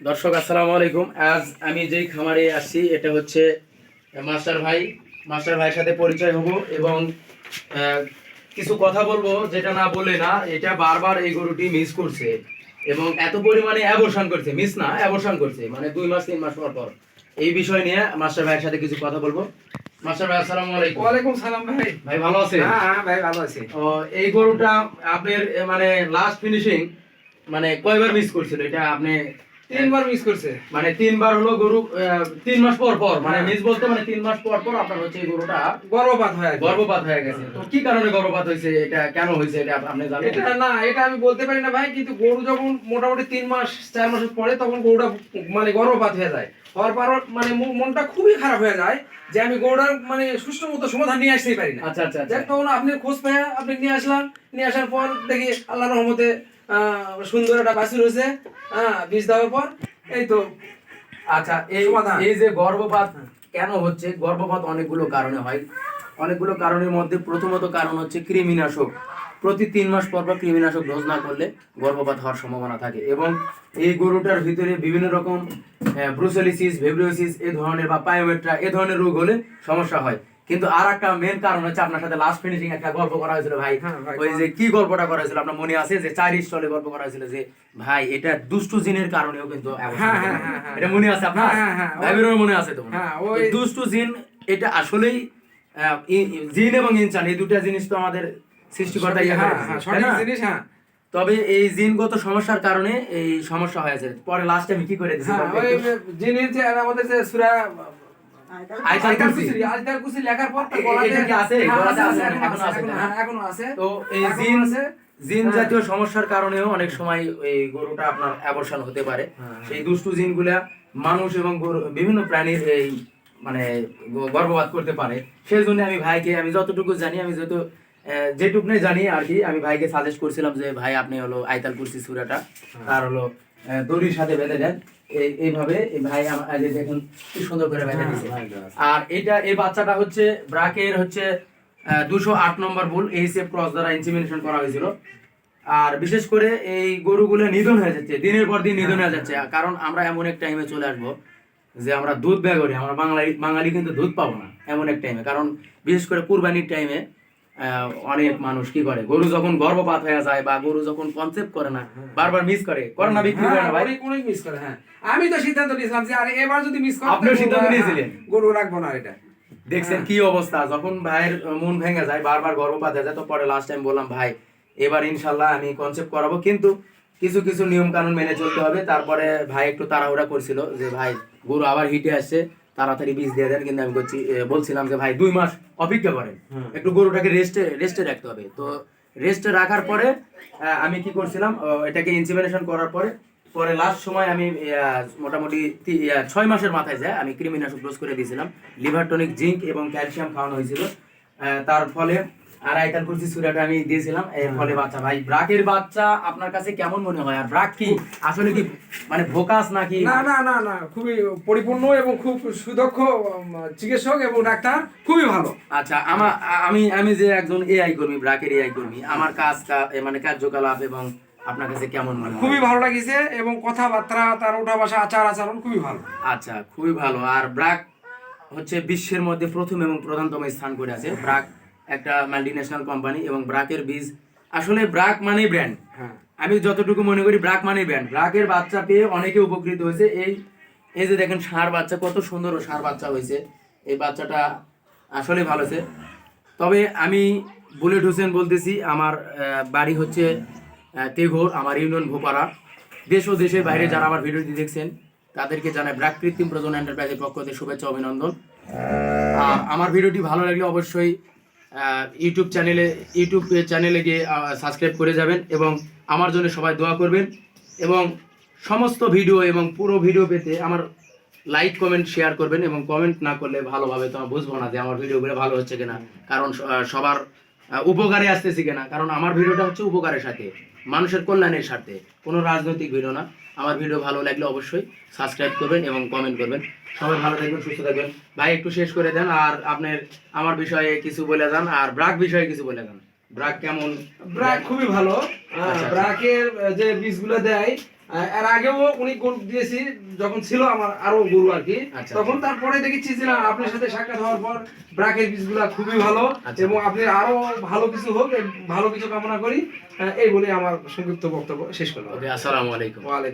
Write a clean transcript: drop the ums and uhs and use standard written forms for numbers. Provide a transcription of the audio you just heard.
দর্শক আসসালামু আলাইকুম। আজ আমি যেই খামারে আসছি এটা হচ্ছে মাস্টার ভাই। মাস্টার ভাইয়ের সাথে পরিচয় হব এবং আহ, কিছু কথা বলবো, যেটা না বলে না। এটা বারবার এই গরুটি মিস করছে এবং এত পরিমাণে অ্যাবর্শন করছে, মিস না অ্যাবর্শন করছে, মানে 2 মাস 3 মাস পর পর। এই বিষয় নিয়ে মাস্টার ভাইয়ের সাথে কিছু কথা বলবো। মাস্টার ভাই আসসালামু আলাইকুম। ওয়ালাইকুম সালাম ভাই। ভাই ভালো আছেন? হ্যাঁ হ্যাঁ ভাই ভালো আছি। এই গরুটা আপনার মানে লাস্ট ফিনিশিং মানে কয়বার মিস করছিল এটা আপনি? 3 বার মিস করছে। মানে 3 বার হলো গরু 3 মাস পর পর, মানে হ্যাঁ। মিস বলতে মানে 3 মাস পর পর আপনার হচ্ছে এই গরুটা গর্ভপাত হয়ে গেছে। গর্ভপাত হয়ে গেছে। তো কি কারণে গর্ভপাত হয়েছে, এটা কেন হয়েছে এটা আপনি জানেন? এটা না, এটা আমি বলতে পারি না ভাই, কিন্তু গরু যখন মোটামুটি 3 মাস 4 মাস পরে তখন গরুটা মানে গর্ভপাত হয়ে যায়। হওয়ার পর মানে মনটা খুবই খারাপ হয়ে যায় যে আমি গরুটার মানে সুষ্ঠু মতো সমাধান নিয়ে আসতেই পারি না। আচ্ছা আচ্ছা আচ্ছা। যাক, তখন আপনি খোঁজ পেয়ে আপনি নিয়ে আসলাম। নিয়ে আসার পর দেখি আল্লাহর রহমতে সুন্দর একটা বাছুর হয়েছে। বীজ দেওয়ার পর এই তো আচ্ছা, এই সমাধান। এই যে গর্ভপাত কেন হচ্ছে, গর্ভপাত অনেকগুলো কারণে হয়। অনেকগুলো কারণের মধ্যে প্রথমত কারণ হচ্ছে কৃমিনাশক। প্রতি 3 মাস পর পর কৃমিনাশক ডোজ না করলে গর্ভপাত হওয়ার সম্ভাবনা থাকে। এবং এই গরুটার ভিতরে বিভিন্ন রকম ব্রুসেলিসিস, ভেব্রিওসিস এ ধরনের বা পায়োমেট্রা এ ধরনের রোগ হলে সমস্যা হয়। কিন্তু আর একটা মেন কারণ হচ্ছে আপনার সাথে লাস্ট ফিনিশিং একটা গল্প করা হয়েছিল ভাই। হ্যাঁ ভাই, ওই যে কি গল্পটা করা হয়েছিল আপনার মনে আছে? যে 4 স্টলে গল্প করা হয়েছিল যে ভাই এটা দুষ্টু জিনের কারণেও কিন্তু হ্যাঁ হ্যাঁ হ্যাঁ হ্যাঁ। এটা মনে আছে আপনার? হ্যাঁ হ্যাঁ ভাই বেরোর মনে আছে তো? হ্যাঁ, তো ওই দুষ্টু জিন এটা আসলেই জিন এবং ইনসান এই দুটা জিনিস তো আমাদের সৃষ্টিকর্তা ইয়া হ্যাঁ করে হ্যাঁ দিয়েছে, তাই সঠিক না? জিনিস। হ্যাঁ তবে এই জিনগত সমস্যার কারণে এই সমস্যা হয়েছে। পরে লাস্টে আমি কি করে দিয়েছি হ্যাঁ, বলতে ওই একটু? জিনের যে আমাদের যে সূরা আয়াতুল কুরসি। আয়াতুল কুরসি লেখার পর তো এটা গলাতে কি আছে? হ্যাঁ, গলাতে আছে, এখনো এখনো আছে, এখনো, না? হ্যাঁ, এখনো আছে। তো এই এখনো জিন আছে। জিন হ্যাঁ। জাতীয় সমস্যার কারণেও অনেক সময় এই গরুটা আপনার অ্যাবর্শন হতে পারে। হ্যাঁ। সেই দুষ্টু জিনগুলা মানুষ এবং গরু বিভিন্ন প্রাণীর এই মানে গর্ভপাত করতে পারে। সেই জন্য আমি ভাইকে, আমি যতটুকু জানি, আমি যেটুকু জানি আর কি, আমি ভাইকে সাজেস্ট করছিলাম যে ভাই আপনি হলো আয়াতুল কুরসি সূরাটা তার হলো দড়ির সাথে বেঁধে দেন। এইভাবে এই ভাই এই যে দেখুন কি সুন্দর করে বেঁধে দিয়েছে। আর এটা এই বাচ্চাটা হচ্ছে ব্রাকের হচ্ছে 208 নম্বর বুল এইচএফ ক্রস দ্বারা ইনসিমিনেশন করা হয়েছিল। আর বিশেষ করে এই গরুগুলো নিধন হয়ে যাচ্ছে, দিনের পর দিন নিধন হয়ে যাচ্ছে। কারণ আমরা এমন এক টাইমে চলে আসবো যে আমরা দুধ ব্যয় করি, আমরা বাঙালি কিন্তু দুধ পাবো না এমন এক টাইমে। কারণ বিশেষ করে কুরবানির টাইমে অনেক মানুষ কি করে, গরু যখন গর্ভপাত হয়ে যায় বা গরু যখন কনসেপ্ট করে না, বারবার মিস করে না, বিক্রি করে না ভাই। অনেক মিস করে। হ্যাঁ, আমি তো সিদ্ধান্ত নিয়েছিলাম যে আরে এবার যদি মিস করে আপনিও সিদ্ধান্ত নিয়েছিলেন? গরু রাখবো না এটা। দেখছেন কি অবস্থা, যখন ভাইয়ের মন ভেঙে যায়, বারবার গর্ভপাত হয়ে যায়, তো পরে লাস্ট টাইম বললাম ভাই এবার ইনশাল্লাহ আমি কনসেপ্ট করাবো, কিন্তু কিছু কিছু নিয়ম কানুন মেনে চলতে হবে। তারপরে ভাই একটু তাড়াহুড়া করছিল যে ভাই গরু আবার হিটে আসছে, তাড়াতাড়ি বীজ দিয়ে দেন। কিন্তু আমি বলছিলাম যে ভাই 2 মাস অপেক্ষা করেন, একটু গরুটাকে রেস্টে রাখতে হবে। তো রেস্টে রাখার পরে আমি কি করছিলাম, এটাকে ইনসিমিনেশন করার পরে পরে লাস্ট সময় আমি মোটামুটি 6 মাসের মাথায় যায় আমি কৃমিনাশক ডোজ করে দিয়েছিলাম। লিভার টনিক, জিঙ্ক এবং ক্যালসিয়াম খাওয়ানো হয়েছিল। তার ফলে আর আয়াতুল কুরসি সূরাটা আমি দিয়েছিলাম। এর ফলে বাচ্চা, ভাই ব্রাকের বাচ্চা আপনার কাছে কেমন মনে হয়? আর ব্রাক কি আসলে কি মানে ভোকাস নাকি? না না না না, খুবই পরিপূর্ণ এবং খুব সুদক্ষ চিকিৎসক এবং ডাক্তার, খুবই ভালো। আচ্ছা, আমি যে একজন এআই কর্মী, ব্রাকের এআই কর্মী, আমার মানে কার্যকলাপ এবং আপনার কাছে কেমন মনে হয়? খুবই ভালো লাগিছে এবং কথাবার্তা, তার ওঠা বসা, আচার আচরণ খুবই ভালো। আচ্ছা, খুবই ভালো। আর ব্রাক হচ্ছে বিশ্বের মধ্যে প্রথম এবং প্রধানতম স্থান করে আছে। ব্রাক একটা মাল্টিন্যাশনাল কোম্পানি এবং ব্রাকের বীজ, আসলে ব্রাক মানেই ব্র্যান্ড। হ্যাঁ, আমি যতটুকু মনে করি ব্রাক মানেই ব্র্যান্ড। ব্রাকের বাচ্চা পেয়ে অনেকে উপকৃত হয়েছে। এই যে দেখেন ষাঁড় বাচ্চা, কত সুন্দর ষাঁড় বাচ্চা হয়েছে। এই বাচ্চাটা আসলে ভালো আছে। তবে আমি বুলেট হোসেন বলতেছি, আমার বাড়ি হচ্ছে তেঘোর, আমার ইউনিয়ন ভোপারা। দেশ ও দেশের বাইরে যারা আমার ভিডিওটি দেখছেন তাদেরকে জানাই ব্রাক কৃত্রিম প্রজনন এন্টারপ্রাইজের পক্ষ থেকে শুভেচ্ছা, অভিনন্দন। আর আমার ভিডিওটি ভালো লাগলে অবশ্যই ইউটিউব চ্যানেলে গিয়ে সাবস্ক্রাইব করে যাবেন এবং আমার জন্য সবাই দোয়া করবেন। এবং সমস্ত ভিডিও এবং পুরো ভিডিও পেতে আমার লাইক কমেন্ট শেয়ার করবেন। এবং কমেন্ট না করলে ভালোভাবে তো বুঝবো না যে আমার ভিডিওগুলো ভালো হচ্ছে কিনা, কারণ সবার উপকারে আসতেছি কিনা। কারণ আমার ভিডিওটা হচ্ছে উপকারের সাথে, মানুষের কল্যাণের স্বার্থে, কোনো রাজনৈতিক ভিডিও না। আমার ভিডিও ভালো লাগলে অবশ্যই সাবস্ক্রাইব করবেন এবং কমেন্ট করবেন। সবাই ভালো থাকবেন, সুস্থ থাকবেন। ভাই একটু শেষ করে দেন আর আপনার আমার বিষয়ে কিছু বলে যান, আর ব্রাক বিষয়ে কিছু বলে যান। ব্রাক কেমন? ব্রাক খুবই ভালো। আচ্ছা। ব্রাকের যে বীজগুলো দেয় এর আগেও উনি গরু দিয়েছি যখন ছিল আমার আরো গরু আর কি, আচ্ছা। তখন তারপরে দেখেছি যে না, আপনার সাথে সাক্ষাৎ হওয়ার পর ব্রাকের বীজগুলা খুবই ভালো, আচ্ছা। এবং আপনি আরো ভালো কিছু হোক, ভালো কিছু কামনা করি। এই বলে আমার সংক্ষিপ্ত বক্তব্য শেষ করলাম। ওকে, আসসালামু আলাইকুম। ওয়ালাইকুম